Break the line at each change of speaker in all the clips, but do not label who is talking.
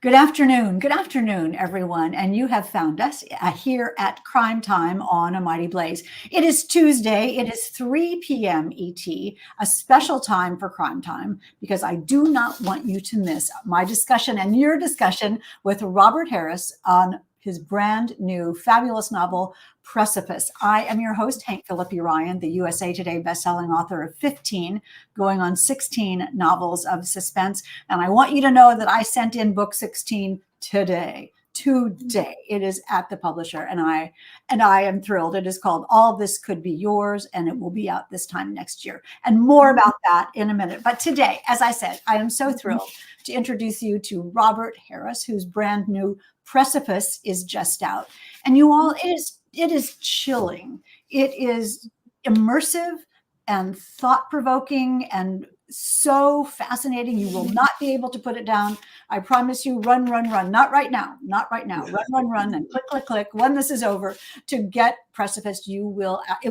Good afternoon, everyone. And you have found us here at Crime Time on A Mighty Blaze. It is Tuesday. It is 3 p.m. ET, a special time for Crime Time, because I do not want you to miss my discussion and your discussion with Robert Harris on his brand new fabulous novel, Precipice. I am your host, Hank Phillippi Ryan, the USA Today bestselling author of 15, going on 16 novels of suspense. And I want you to know that I sent in book 16 today. It is at the publisher, and I am thrilled. It is called All This Could Be Yours, and it will be out this time next year. And more about that in a minute. But today, as I said, I am so thrilled to introduce you to Robert Harris, whose brand new Precipice is just out. And you all, it is chilling. It is immersive and thought-provoking and so fascinating. You will not be able to put it down. I promise you, run. Not right now. Run, and click. When this is over, to get Precipice, it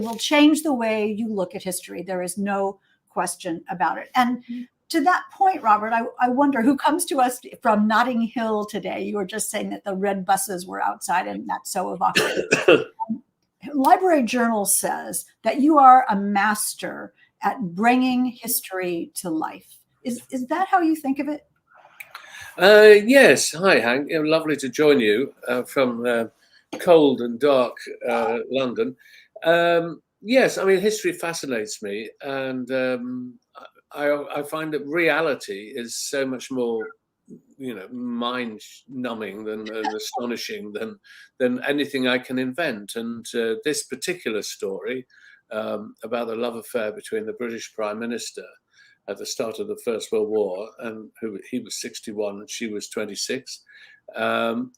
will change the way you look at history. There is no question about it. And to that point, Robert, I wonder who comes to us from Notting Hill today. You were just saying that the red buses were outside, and that's so evocative. Library Journal says that you are a master at bringing history to life. Is that how you think of it?
Yes. Hi, Hank. Lovely to join you from cold and dark London. Yes, I mean, history fascinates me, and I find that reality is so much more, mind-numbing and astonishing than anything I can invent. And this particular story about the love affair between the British Prime Minister at the start of the First World War, and he was 61 and she was 26,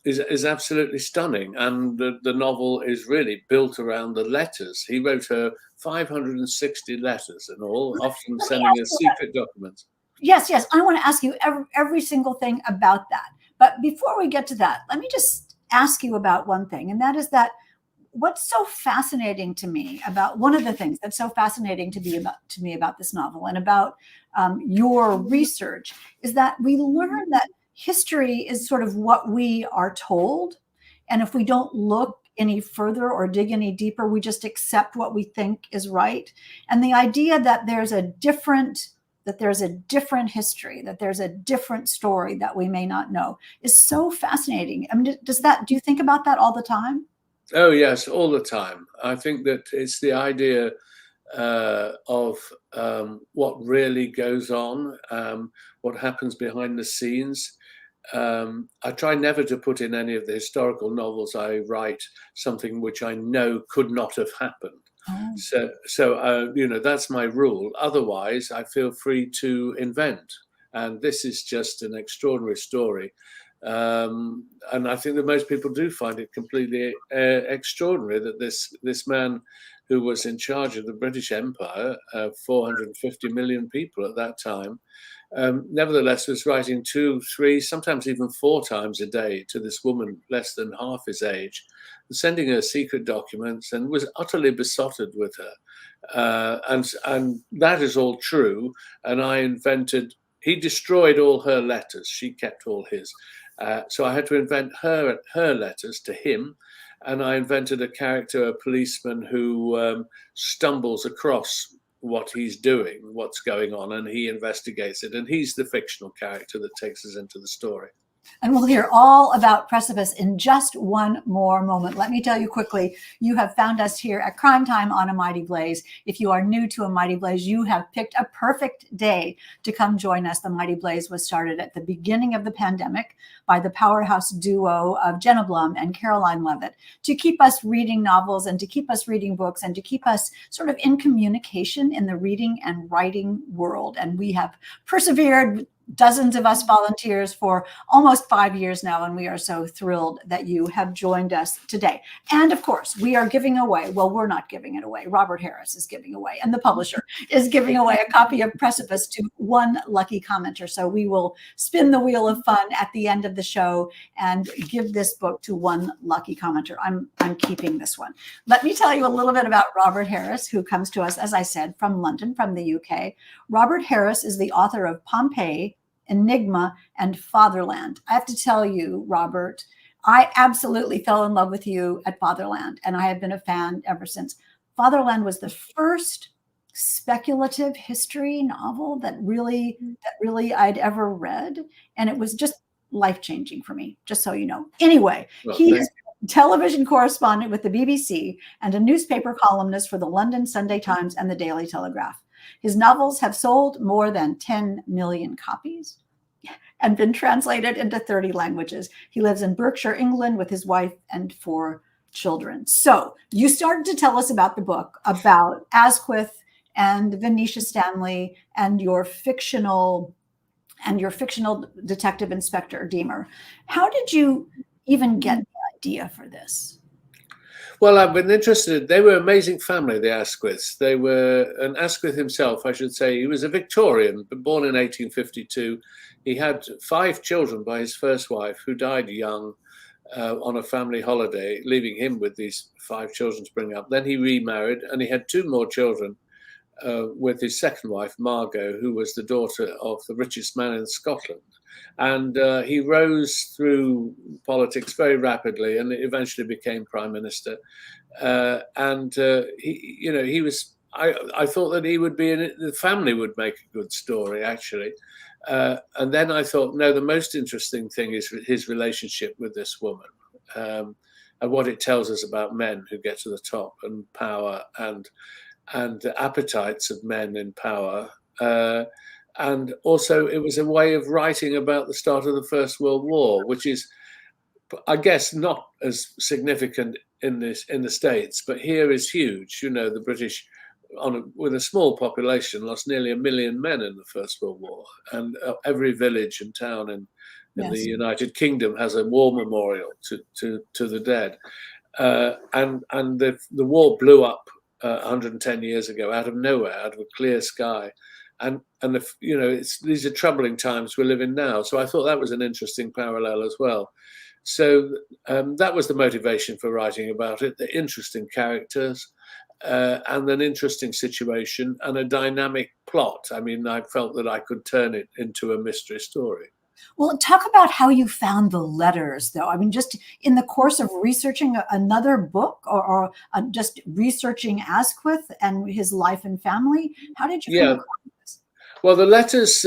is absolutely stunning. And the novel is really built around the letters. He wrote her 560 letters in all, often sending her secret documents.
Yes. I want to ask you every single thing about that. But before we get to that, let me just ask you about one thing, and that is that what's so fascinating to me about one of the things that's so fascinating to me about this novel and about your research is that we learn that history is sort of what we are told. And if we don't look any further or dig any deeper, we just accept what we think is right. And the idea that there's a different history, that there's a different story that we may not know is so fascinating. I mean, do you think about that all the time?
Oh, yes, all the time. I think that it's the idea of what really goes on, what happens behind the scenes. I try never to put in any of the historical novels I write something which I know could not have happened. Oh. So that's my rule. Otherwise, I feel free to invent. And this is just an extraordinary story. And I think that most people do find it completely extraordinary that this man who was in charge of the British Empire, 450 million people at that time, nevertheless was writing 2, 3, sometimes even 4 times a day to this woman less than half his age, sending her secret documents, and was utterly besotted with her. And that is all true. And he destroyed all her letters. She kept all his. So I had to invent her letters to him, and I invented a character, a policeman who stumbles across what he's doing, what's going on, and he investigates it. And he's the fictional character that takes us into the story.
And we'll hear all about Precipice in just one more moment. Let me tell you quickly, you have found us here at Crime Time on A Mighty Blaze. If you are new to A Mighty Blaze, you have picked a perfect day to come join us. The Mighty Blaze was started at the beginning of the pandemic by the powerhouse duo of Jenna Blum and Caroline Levitt to keep us reading novels and to keep us reading books and to keep us sort of in communication in the reading and writing world. And we have persevered, dozens of us volunteers, for almost 5 years now, and we are so thrilled that you have joined us today. And of course, we are giving away, well, we're not giving it away, Robert Harris is giving away, and the publisher is giving away a copy of Precipice to one lucky commenter. So we will spin the wheel of fun at the end of the show and give this book to one lucky commenter. I'm keeping this one. Let me tell you a little bit about Robert Harris, who comes to us, as I said, from London, from the UK. Robert Harris is the author of Pompeii, Enigma, and Fatherland. I have to tell you, Robert, I absolutely fell in love with you at Fatherland, and I have been a fan ever since. Fatherland was the first speculative history novel that really I'd ever read, and it was just life-changing for me, just so you know. Anyway,
Well,
he is a television correspondent with the BBC and a newspaper columnist for the London Sunday Times and the Daily Telegraph. His novels have sold more than 10 million copies and been translated into 30 languages. He lives in Berkshire, England, with his wife and 4 children. So you started to tell us about the book, about Asquith and Venetia Stanley and your fictional detective inspector Deemer. How did you even get the idea for this?
Well, I've been interested. They were an amazing family, the Asquiths. They were, and Asquith himself, I should say, he was a Victorian, but born in 1852. He had 5 children by his first wife, who died young on a family holiday, leaving him with these 5 children to bring up. Then he remarried, and he had 2 more children with his second wife, Margot, who was the daughter of the richest man in Scotland. And he rose through politics very rapidly, and eventually became prime minister. He was. I thought that he would be in it. The family would make a good story, actually. And then I thought, no, the most interesting thing is his relationship with this woman, and what it tells us about men who get to the top, and power, and the appetites of men in power. And also, it was a way of writing about the start of the First World War, which is, I guess, not as significant in the States, but here is huge. You know, the British, with a small population, lost nearly 1 million men in the First World War, and every village and town in the United Kingdom has a war memorial to the dead. And the war blew up 110 years ago out of nowhere, out of a clear sky. And these are troubling times we live in now. So I thought that was an interesting parallel as well. So that was the motivation for writing about it: the interesting characters, and an interesting situation, and a dynamic plot. I mean, I felt that I could turn it into a mystery story.
Well, talk about how you found the letters, though. I mean, just in the course of researching another book, or just researching Asquith and his life and family, how did you come across this?
Well, the letters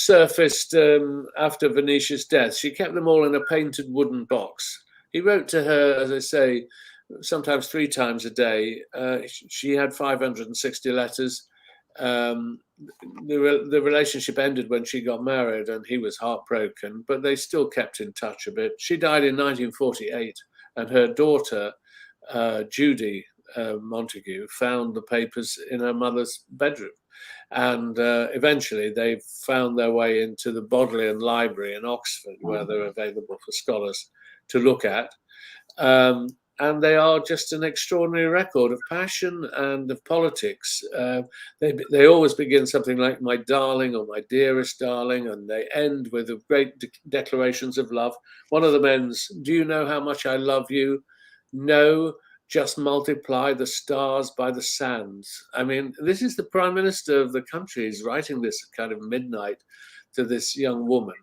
surfaced after Venetia's death. She kept them all in a painted wooden box. He wrote to her, as I say, sometimes 3 times a day. She had 560 letters. The relationship ended when she got married, and he was heartbroken, but they still kept in touch a bit. She died in 1948, and her daughter, Judy Montague, found the papers in her mother's bedroom. And eventually they found their way into the Bodleian Library in Oxford, where they're available for scholars to look at. And they are just an extraordinary record of passion and of politics. They always begin something like "My darling" or "My dearest darling," and they end with great declarations of love. One of them ends, "Do you know how much I love you? No, just multiply the stars by the sands." I mean, this is the Prime Minister of the country is writing this kind of midnight to this young woman.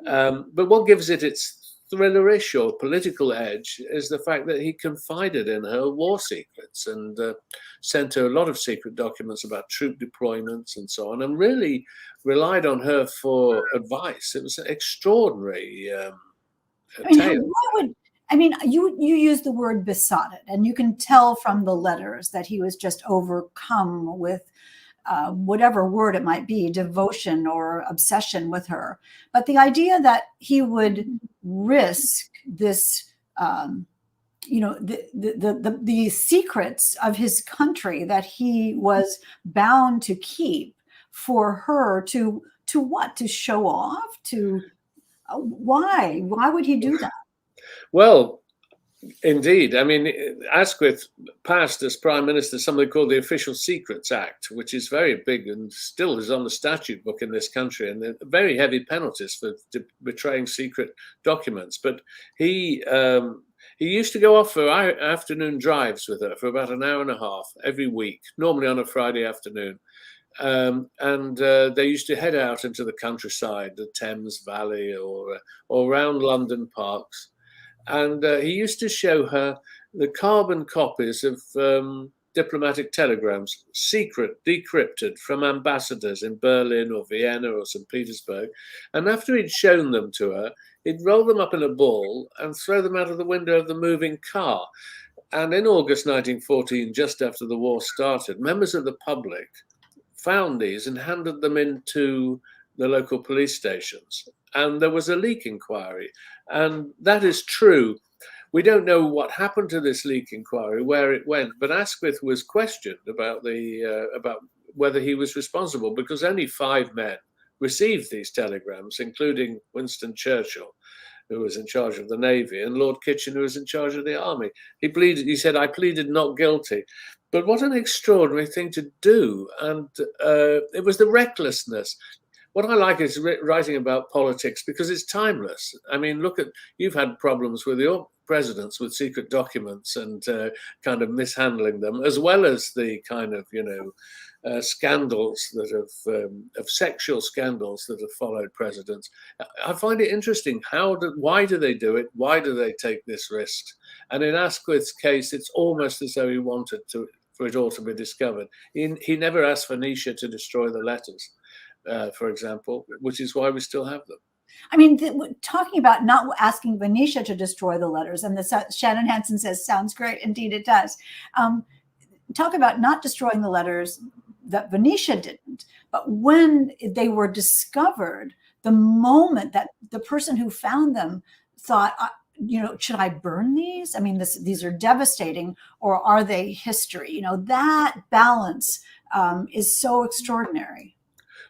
But what gives it its thrillerish or political edge is the fact that he confided in her war secrets, and sent her a lot of secret documents about troop deployments and so on, and really relied on her for advice. It was an extraordinary tale.
You use the word besotted, and you can tell from the letters that he was just overcome with whatever word it might be, devotion or obsession with her. But the idea that he would risk this, the secrets of his country that he was bound to keep for her to what? To show off? To why? Why would he do that?
Well, indeed. I mean, Asquith passed as Prime Minister something called the Official Secrets Act, which is very big and still is on the statute book in this country, and very heavy penalties for betraying secret documents. But he used to go off for afternoon drives with her for about an hour and a half every week, normally on a Friday afternoon. And they used to head out into the countryside, the Thames Valley, or around London parks. And he used to show her the carbon copies of diplomatic telegrams, secret, decrypted from ambassadors in Berlin or Vienna or St. Petersburg. And after he'd shown them to her, he'd roll them up in a ball and throw them out of the window of the moving car. And in August 1914, just after the war started, members of the public found these and handed them into the local police stations. And there was a leak inquiry. And that is true. We don't know what happened to this leak inquiry, where it went, but Asquith was questioned about whether he was responsible, because only 5 men received these telegrams, including Winston Churchill, who was in charge of the Navy, and Lord Kitchener, who was in charge of the Army. He said, "I pleaded not guilty." But what an extraordinary thing to do. And it was the recklessness. What I like is writing about politics because it's timeless. I mean, you've had problems with your presidents with secret documents and kind of mishandling them, as well as the kind of, scandals that of sexual scandals that have followed presidents. I find it interesting. Why do they do it? Why do they take this risk? And in Asquith's case, it's almost as though he wanted for it all to be discovered. He never asked Venetia to destroy the letters, for example, which is why we still have them.
I mean, talking about not asking Venetia to destroy the letters, and Shannon Hansen says, sounds great. Indeed, it does. Talk about not destroying the letters that Venetia didn't, but when they were discovered, the moment that the person who found them thought, should I burn these? I mean, these are devastating, or are they history? That balance is so extraordinary.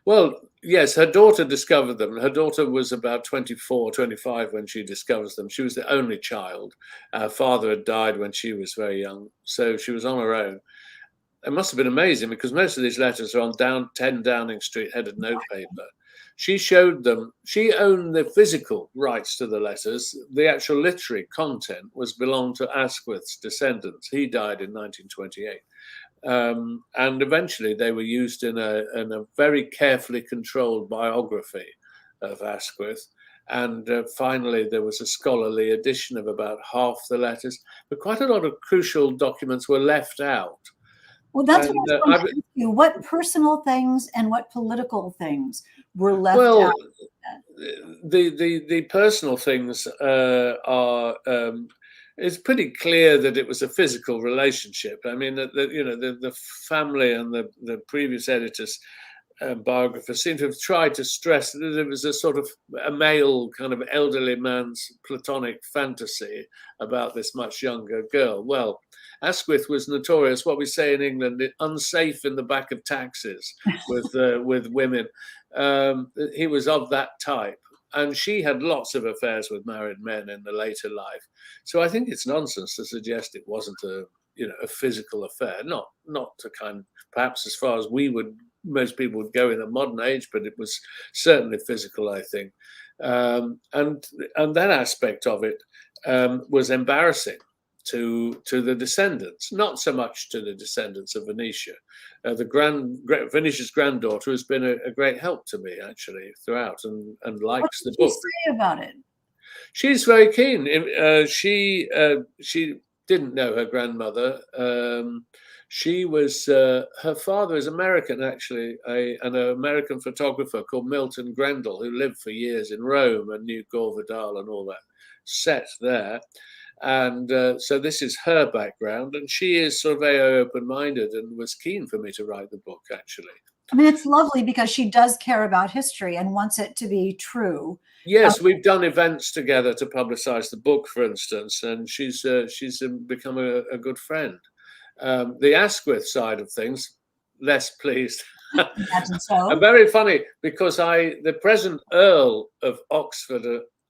Well, yes, her daughter discovered them. Her daughter was about 24, 25 when she discovers them. She was the only child. Her father had died when she was very young, so she was on her own. It must have been amazing because most of these letters are on 10 Downing Street headed notepaper. She showed them. She owned the physical rights to the letters. The actual literary content belonged to Asquith's descendants. He died in 1928. And eventually they were used in a very carefully controlled biography of Asquith. And finally, there was a scholarly edition of about half the letters, but quite a lot of crucial documents were left out.
Well, that's what I was going to ask you. What personal things and what political things were left out?
The personal things are. It's pretty clear that it was a physical relationship. I mean, the family and the previous editors and biographers seem to have tried to stress that it was a sort of a male kind of elderly man's platonic fantasy about this much younger girl. Well, Asquith was notorious, what we say in England, unsafe in the back of taxis with women. He was of that type. And she had lots of affairs with married men in the later life. So I think it's nonsense to suggest it wasn't a physical affair. Not to perhaps as far as most people would go in a modern age, but it was certainly physical, I think. And that aspect of it was embarrassing to the descendants, not so much to the descendants of Venetia. Venetia's granddaughter has been a great help to me actually throughout, and likes the book.
What did she say about it?
She's very keen. She didn't know her grandmother. She was her father is American actually, an American photographer called Milton Grendel, who lived for years in Rome and knew Gore Vidal and all that set there. And so this is her background, and she is sort of very open-minded and was keen for me to write the book, actually.
I mean, it's lovely because she does care about history and wants it to be true.
Yes, we've done events together to publicize the book, for instance, and she's become a good friend. The Asquith side of things, less pleased.
Imagine so.
And very funny because the present Earl of Oxford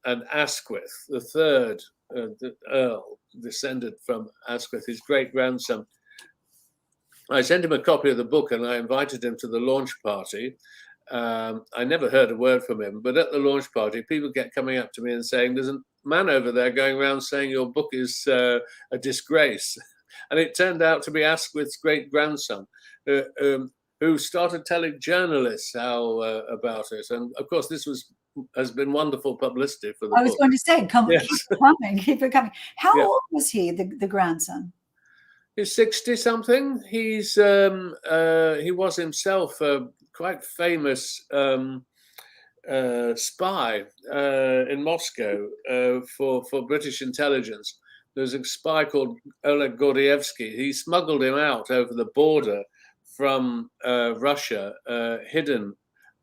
and Asquith, the third the Earl, descended from Asquith, his great-grandson. I sent him a copy of the book and I invited him to the launch party. I never heard a word from him, but at the launch party, people kept coming up to me and saying, there's a man over there going around saying your book is a disgrace. And it turned out to be Asquith's great-grandson, who started telling journalists how about it. And of course, this has been wonderful publicity for the
I was
book.
going to say,
Yes.
keep it coming, keep it coming. How
Yeah.
old was he, the grandson?
He's 60 something. He was himself a quite famous spy in Moscow for British intelligence. There's a spy called Oleg Gordievsky. He smuggled him out over the border from Russia, hidden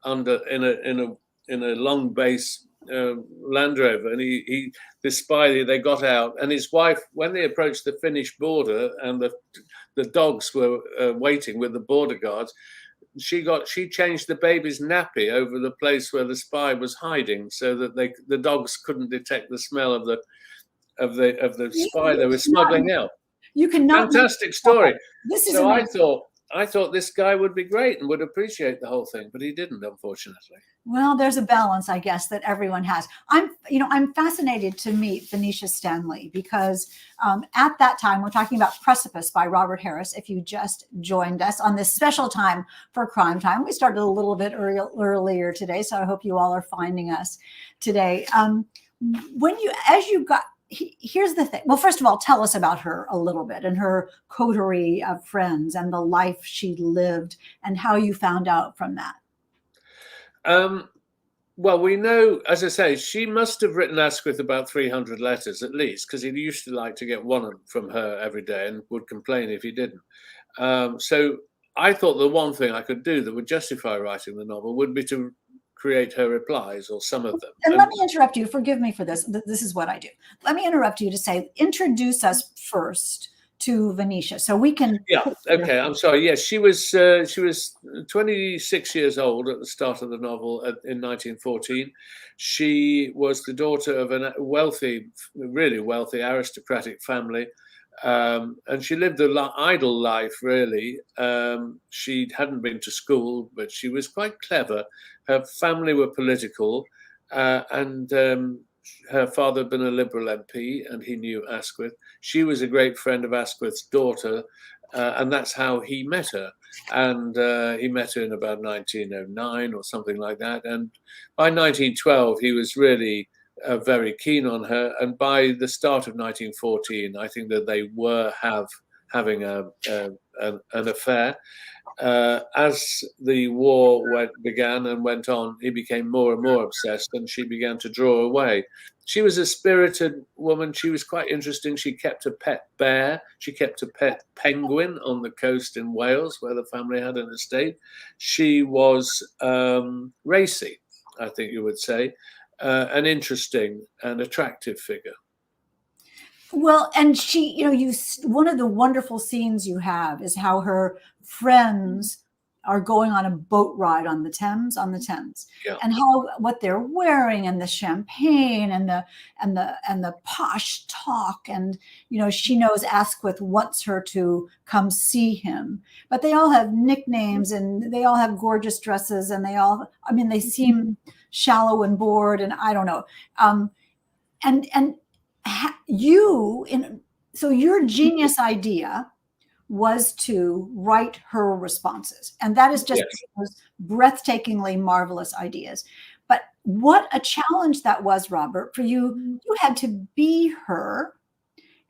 in a long base Land Rover, and the spy, they got out, and his wife, when they approached the Finnish border, and the dogs were waiting with the border guards, she changed the baby's nappy over the place where the spy was hiding, so that the dogs couldn't detect the smell of the spy they were smuggling out.
You cannot.
Fantastic story.
This is
so
amazing.
I thought this guy would be great and would appreciate the whole thing, but he didn't, unfortunately.
Well, there's a balance, I guess, that everyone has. I'm fascinated to meet Venetia Stanley because at that time, we're talking about Precipice by Robert Harris. If you just joined us on this special time for Crime Time, we started a little bit earlier today, so I hope you all are finding us today. Here's the thing. Well, first of all, tell us about her a little bit and her coterie of friends and the life she lived and how you found out from that.
Well, we know, as I say, she must have written Asquith about 300 letters at least, because he used to like to get one from her every day and would complain if he didn't. So I thought the one thing I could do that would justify writing the novel would be to create her replies, or some of them.
And let me interrupt you. Forgive me for this. This is what I do. Let me interrupt you to say, introduce us first to Venetia, so we can.
Yeah. Okay. I'm sorry. Yes, she was 26 years old at the start of the novel in 1914. She was the daughter of a wealthy, really wealthy aristocratic family. And she lived an idle life, really. She hadn't been to school, but she was quite clever. Her family were political, and her father had been a Liberal MP, and he knew Asquith. She was a great friend of Asquith's daughter, and that's how he met her. And he met her in about 1909 or something like that. And by 1912, he was really very keen on her, and by the start of 1914, I think that they were having an affair. As the war began and went on, he became more and more obsessed, and she began to draw away. She was a spirited woman. She was quite interesting. She kept a pet bear. She kept a pet penguin on the coast in Wales, where the family had an estate. She was racy, I think you would say. An interesting and attractive figure.
Well, and she, one of the wonderful scenes you have is how her friends are going on a boat ride on the Thames,
Yeah.
and what they're wearing, and the champagne, and the posh talk, and she knows Asquith wants her to come see him, but they all have nicknames and they all have gorgeous dresses, and they seem shallow and bored, and I don't know, so your genius idea was to write her responses, and that is just those breathtakingly marvelous ideas. But what a challenge that was, Robert, for you. You had to be her,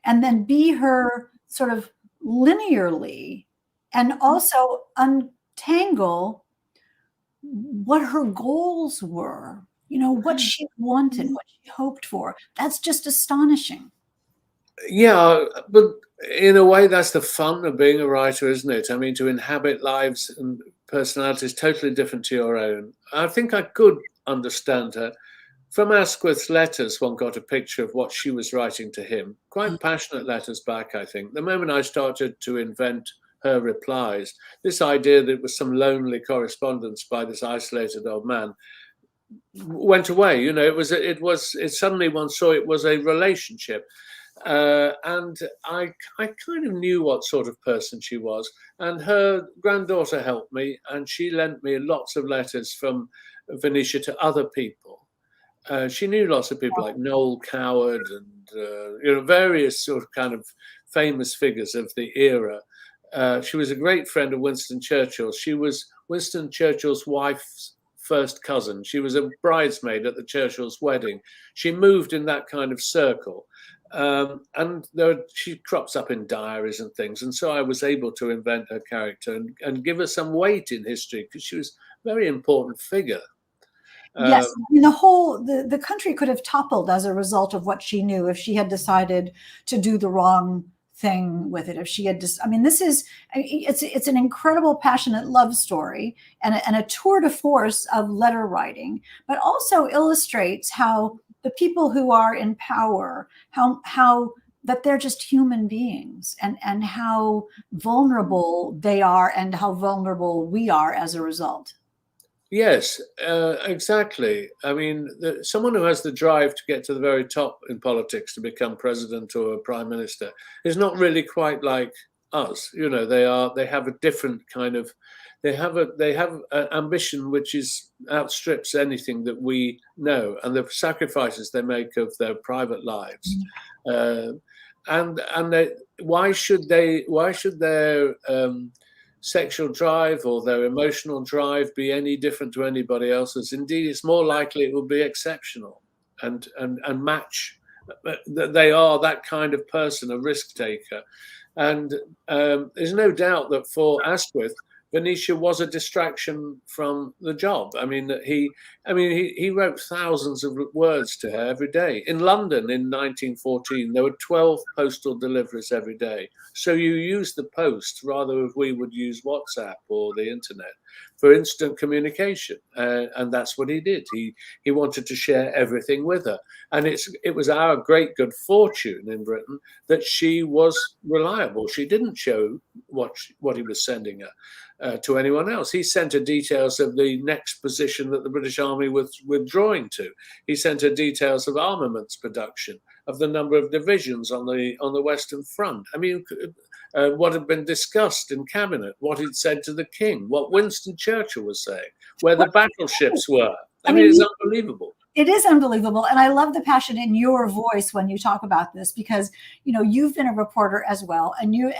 and then be her sort of linearly, and also untangle what her goals were, what she wanted, what she hoped for. That's just astonishing.
Yeah, but in a way, that's the fun of being a writer, isn't it? I mean, to inhabit lives and personalities totally different to your own. I think I could understand her. From Asquith's letters, one got a picture of what she was writing to him. Quite passionate letters back, I think. The moment I started to invent her replies, this idea that it was some lonely correspondence by this isolated old man went away. It suddenly one saw it was a relationship. And I kind of knew what sort of person she was. And her granddaughter helped me, and she lent me lots of letters from Venetia to other people. She knew lots of people like Noel Coward and various sort of kind of famous figures of the era. She was a great friend of Winston Churchill. She was Winston Churchill's wife's first cousin. She was a bridesmaid at the Churchill's wedding. She moved in that kind of circle. And she crops up in diaries and things. And so I was able to invent her character and give her some weight in history, because she was a very important figure.
Yes, I mean, the country could have toppled as a result of what she knew if she had decided to do the wrong thing with it. If she had just, I mean, it's an incredible, passionate love story and a tour de force of letter writing, but also illustrates how the people who are in power, how that they're just human beings, and how vulnerable they are and how vulnerable we are as a result.
Yes, exactly. I mean, someone who has the drive to get to the very top in politics, to become president or a prime minister, is not really quite like us. You know, they have a different kind of, they have an ambition which outstrips anything that we know, and the sacrifices they make of their private lives. Why should their sexual drive or their emotional drive be any different to anybody else's? Indeed, it's more likely it will be exceptional and match that they are that kind of person, a risk taker. And there's no doubt that for Asquith, Venetia was a distraction from the job. I mean, he wrote thousands of words to her every day. In London in 1914, there were 12 postal deliveries every day. So you use the post rather than we would use WhatsApp or the internet for instant communication. And that's what he did. He wanted to share everything with her. And it was our great good fortune in Britain that she was reliable. She didn't show what he was sending her to anyone else. He sent her details of the next position that the British Army was withdrawing to. He sent her details of armaments production, of the number of divisions on the Western Front. I mean, what had been discussed in cabinet, what he'd said to the king, what Winston Churchill was saying, where the battleships were. I mean, it's unbelievable.
It is unbelievable. And I love the passion in your voice when you talk about this, because, you know, you've been a reporter as well, and you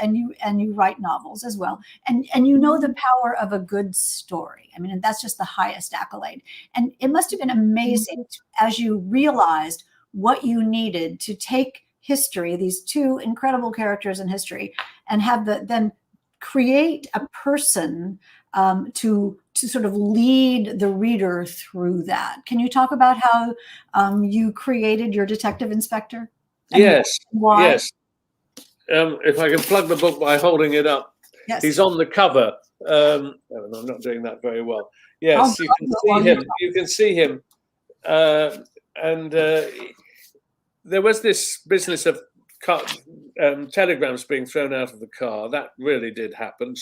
write novels as well. And you know the power of a good story. I mean, and that's just the highest accolade. And it must have been amazing as you realized what you needed to take history, these two incredible characters in history, and have then create a person to sort of lead the reader through that. Can you talk about how you created your detective inspector?
Yes,
why?
yes. If I can plug the book by holding it up.
Yes.
He's on the cover. I'm not doing that very well. Yes, you can see him. You can see him. And there was this business of telegrams being thrown out of the car. That really did happen.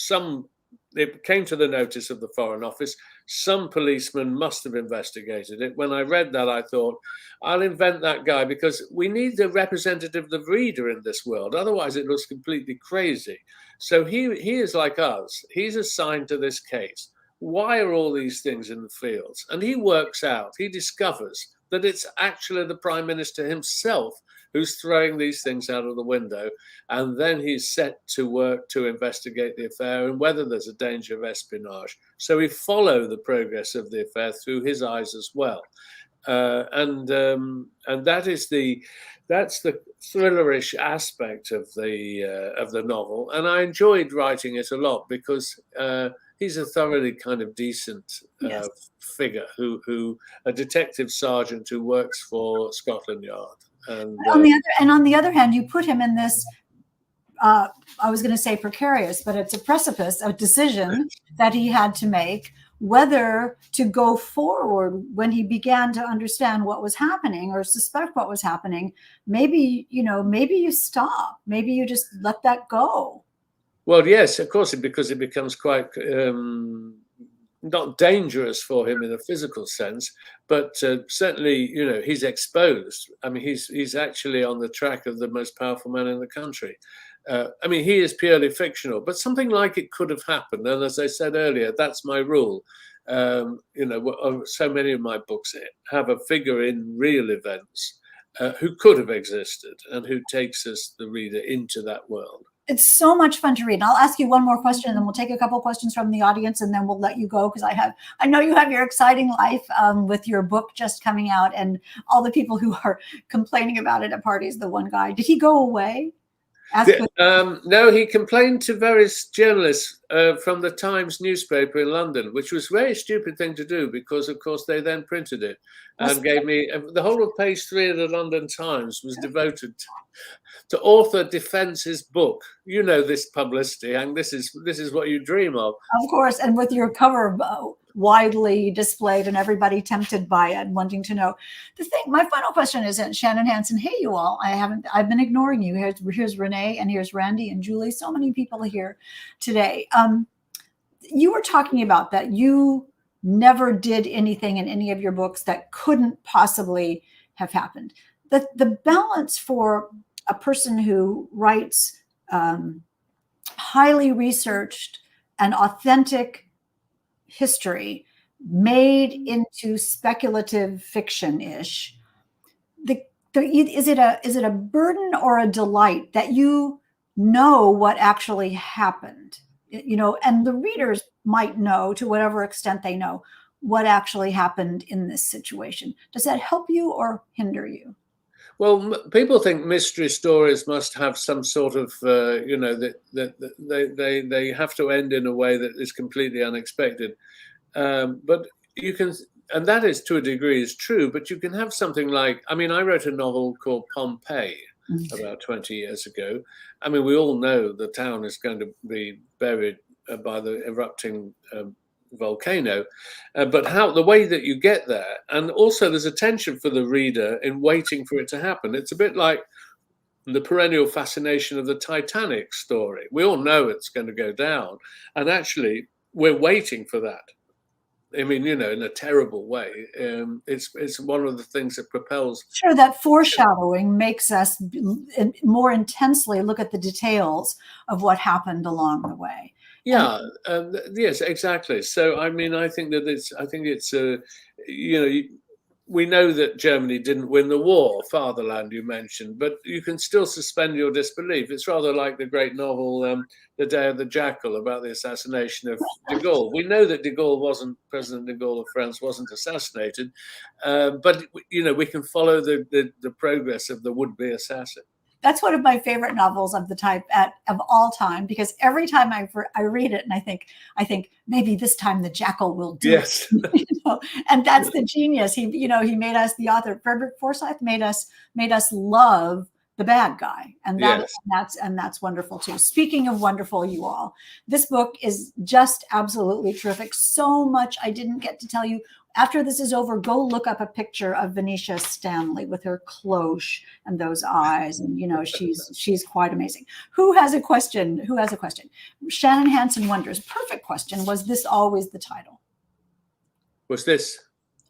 It came to the notice of the Foreign Office. Some policeman must have investigated it. When I read that, I thought, I'll invent that guy, because we need a representative of the reader in this world. Otherwise, it looks completely crazy. So he is like us. He's assigned to this case. Why are all these things in the fields? And he works out, he discovers that it's actually the Prime Minister himself who's throwing these things out of the window. And then he's set to work to investigate the affair and whether there's a danger of espionage. So we follow the progress of the affair through his eyes as well. And that's the thrillerish aspect of the novel. And I enjoyed writing it a lot, because he's a thoroughly kind of decent figure, who a detective sergeant who works for Scotland Yard. And
on the other hand, you put him in this, I was going to say precarious, but it's a precipice, a decision that he had to make, whether to go forward when he began to understand what was happening or suspect what was happening. Maybe you stop. Maybe you just let that go.
Well, yes, of course, because it becomes quite not dangerous for him in a physical sense, but certainly, he's exposed. I mean, he's actually on the track of the most powerful man in the country. I mean, he is purely fictional, but something like it could have happened. And as I said earlier, that's my rule. So many of my books have a figure in real events who could have existed and who takes us, the reader, into that world.
It's so much fun to read. And I'll ask you one more question, and then we'll take a couple questions from the audience, and then we'll let you go, because I know you have your exciting life with your book just coming out, and all the people who are complaining about it at parties. The one guy, did he go away?
No, he complained to various journalists from the Times newspaper in London, which was a very stupid thing to do, because, of course, they then printed it and gave me the whole of page 3 of the London Times was devoted to author defends his book. You know this publicity, and this is what you dream of.
Of course, and with your cover widely displayed and everybody tempted by it and wanting to know. My final question is, Shannon Hansen, hey, you all, I've been ignoring you. Here's Renee, and here's Randy and Julie. So many people here today. You were talking about that you never did anything in any of your books that couldn't possibly have happened. The balance for a person who writes highly researched and authentic history made into speculative fiction-ish, is it a burden or a delight that you know what actually happened, and the readers might know, to whatever extent they know, what actually happened in this situation? Does that help you or hinder you?
Well, people think mystery stories must have some sort of, that they have to end in a way that is completely unexpected. But you can, and that is to a degree is true, but you can have something like, I wrote a novel called Pompeii about 20 years ago. We all know the town is going to be buried by the erupting volcano, but the way that you get there, and also there's a tension for the reader in waiting for it to happen. It's a bit like the perennial fascination of the Titanic story. We all know it's going to go down, and actually we're waiting for that. In a terrible way. It's one of the things that propels.
Sure, that foreshadowing makes us more intensely look at the details of what happened along the way.
Yeah, yes, exactly. So, I think that we know that Germany didn't win the war, Fatherland you mentioned, but you can still suspend your disbelief. It's rather like the great novel, The Day of the Jackal, about the assassination of de Gaulle. We know that President de Gaulle of France wasn't assassinated, but we can follow the progress of the would-be assassin.
That's one of my favorite novels of the type of all time, because every time I read it, and I think maybe this time the jackal will do
yes.
it. And that's the genius. He made us, the author Frederick Forsyth made us love the bad guy, and that's wonderful too. Speaking of wonderful, you all, this book is just absolutely terrific. So much I didn't get to tell you. After this is over, go look up a picture of Venetia Stanley with her cloche and those eyes, and she's quite amazing. Who has a question? Shannon Hansen wonders. Perfect question. Was this always the title?
Was this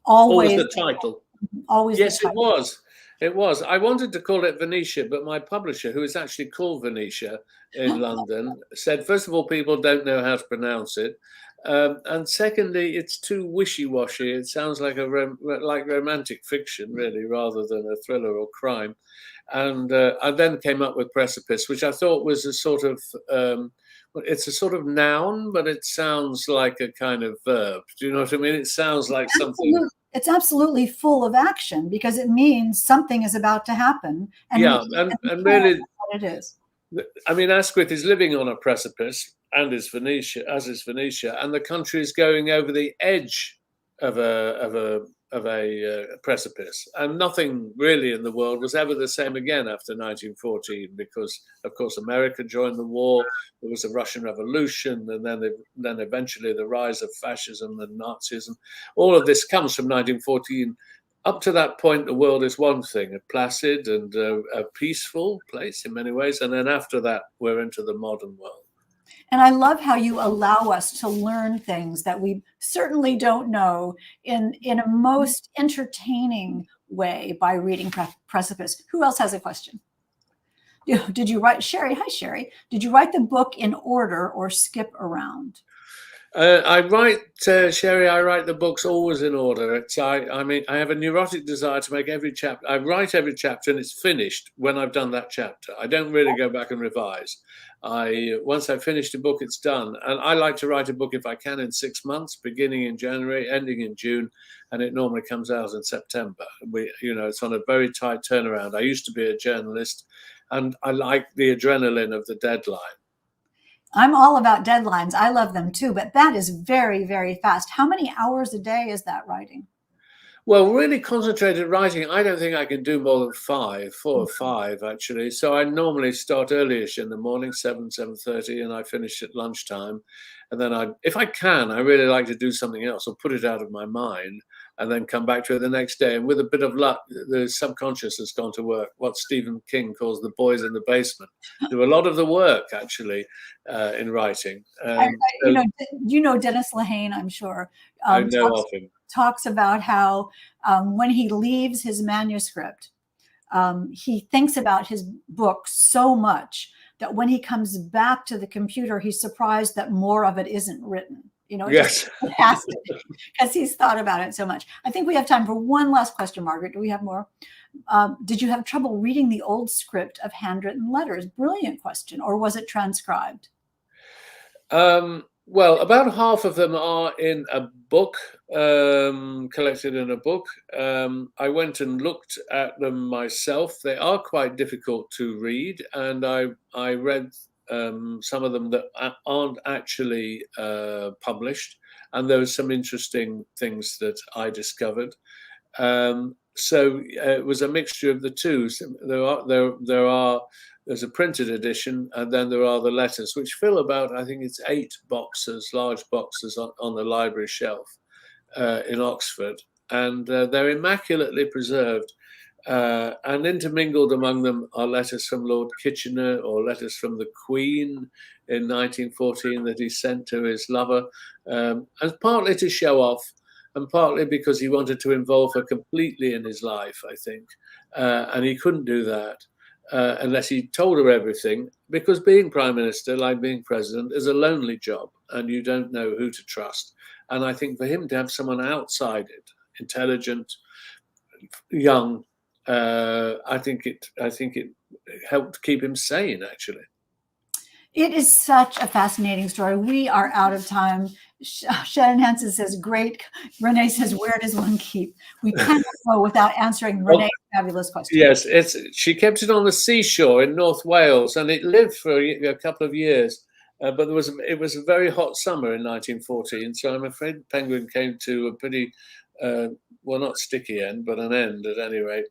always
the title?
Always.
Yes, it was. It was. I wanted to call it Venetia, but my publisher, who is actually called Venetia in London, said, first of all, people don't know how to pronounce it. And secondly, it's too wishy-washy. It sounds like like romantic fiction, really, rather than a thriller or crime. And I then came up with Precipice, which I thought was a sort of, it's a sort of noun, but it sounds like a kind of verb. Do you know what I mean? It sounds like something.
It's absolutely full of action, because it means something is about to happen. And
really,
what it is.
Asquith is living on a precipice, and as is Venetia, and the country is going over the edge of a precipice, and nothing really in the world was ever the same again after 1914, because of course America joined the war. There was a Russian Revolution, and then eventually the rise of fascism and Nazism. All of this comes from 1914. Up to that point, the world is one thing, a placid and a peaceful place in many ways, and then after that, we're into the modern world.
And I love how you allow us to learn things that we certainly don't know in a most entertaining way by reading Precipice. Who else has a question? Did you write, Sherry? Hi, Sherry. Did you write the book in order or skip around?
I write, Sherry. I write the books always in order. I mean, I have a neurotic desire to make every chapter. I write every chapter, and it's finished when I've done that chapter. I don't really go back and revise. Once I've finished a book, it's done. And I like to write a book if I can in 6 months, beginning in January, ending in June, and it normally comes out in September. It's on a very tight turnaround. I used to be a journalist, and I like the adrenaline of the deadline.
I'm all about deadlines. I love them too, but that is very, very fast. How many hours a day is that writing?
Well, really concentrated writing, I don't think I can do more than 4 or 5 actually. So I normally start earlyish in the morning, 7:30, and I finish at lunchtime. And then if I can, I really like to do something else or put it out of my mind and then come back to it the next day. And with a bit of luck, the subconscious has gone to work. What Stephen King calls the boys in the basement do a lot of the work actually in writing.
You know Dennis Lehane, I'm sure.
I know of him.
Talks about how when he leaves his manuscript, he thinks about his book so much that when he comes back to the computer, he's surprised that more of it isn't written.
Yes,
because he's thought about it so much. I think we have time for one last question, Margaret. Do we have more? Did you have trouble reading the old script of handwritten letters? Brilliant question. Or was it transcribed?
Well, about half of them are in a book, collected in a book. I went and looked at them myself. They are quite difficult to read, and I read some of them that aren't actually published, and there were some interesting things that I discovered. So it was a mixture of the two. So there's a printed edition, and then there are the letters, which fill about, I think it's 8 boxes, large boxes on the library shelf in Oxford. And they're immaculately preserved. And intermingled among them are letters from Lord Kitchener or letters from the Queen in 1914 that he sent to his lover, and partly to show off, and partly because he wanted to involve her completely in his life, I think. And he couldn't do that unless he told her everything, because being Prime Minister, like being President, is a lonely job, and you don't know who to trust. And I think for him to have someone outside it, intelligent, young, I think it helped keep him sane, actually.
It is such a fascinating story. We are out of time. Shannon Hansen says, great. Renee says, where does one keep? We cannot go without answering Renee's fabulous question.
Yes, she kept it on the seashore in North Wales, and it lived for a couple of years. But it was a very hot summer in 1914, so I'm afraid the penguin came to a pretty, well, not sticky end, but an end at any rate.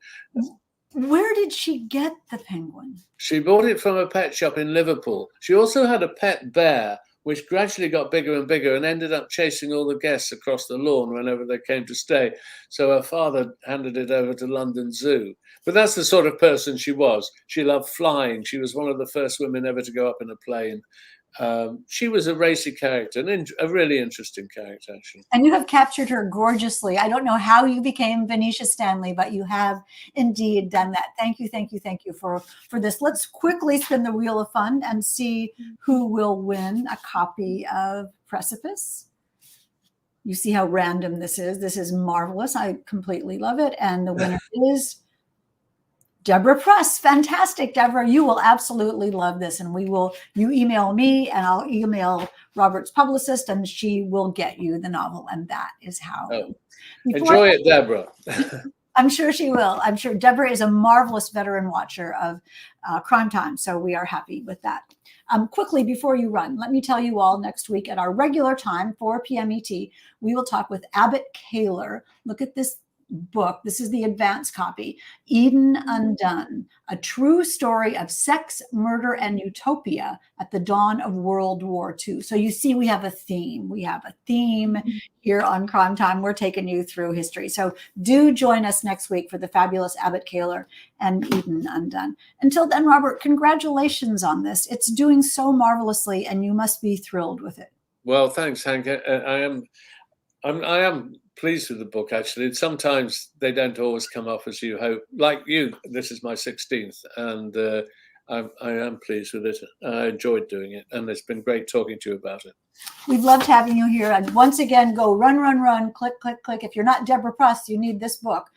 Where did she get the penguin?
She bought it from a pet shop in Liverpool. She also had a pet bear, which gradually got bigger and bigger and ended up chasing all the guests across the lawn whenever they came to stay. So her father handed it over to London Zoo. But that's the sort of person she was. She loved flying. She was one of the first women ever to go up in a plane. She was a racy character, and a really interesting character, actually.
And you have captured her gorgeously. I don't know how you became Venetia Stanley, but you have indeed done that. Thank you, thank you, thank you for this. Let's quickly spin the wheel of fun and see who will win a copy of Precipice. You see how random this is. This is marvelous. I completely love it. And the winner is Deborah Press. Fantastic, Deborah. You will absolutely love this. And you email me and I'll email Robert's publicist and she will get you the novel. And that is how.
Enjoy it, Deborah.
I'm sure she will. I'm sure Deborah is a marvelous veteran watcher of Crime Time. So we are happy with that. Quickly, before you run, let me tell you all next week at our regular time, 4 p.m. ET, we will talk with Abbott Kaler. Look at this book. This is the advanced copy, Eden Undone, a true story of sex, murder, and utopia at the dawn of World War II. So you see, we have a theme. We have a theme here on Crime Time. We're taking you through history. So do join us next week for the fabulous Abbott Kaler and Eden Undone. Until then, Robert, congratulations on this. It's doing so marvelously, and you must be thrilled with it.
Well, thanks, Hank. I am pleased with the book, actually. Sometimes they don't always come off as you hope. Like you, this is my 16th, and I am pleased with it. I enjoyed doing it, and it's been great talking to you about it.
We've loved having you here. And once again, go run, run, run, click, click, click. If you're not Deborah Prust, you need this book,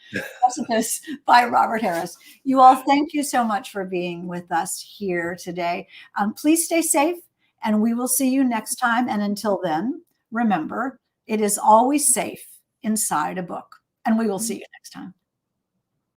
Precipice by Robert Harris. You all, thank you so much for being with us here today. Please stay safe, and we will see you next time. And until then, remember, it is always safe inside a book. And we will see you next time.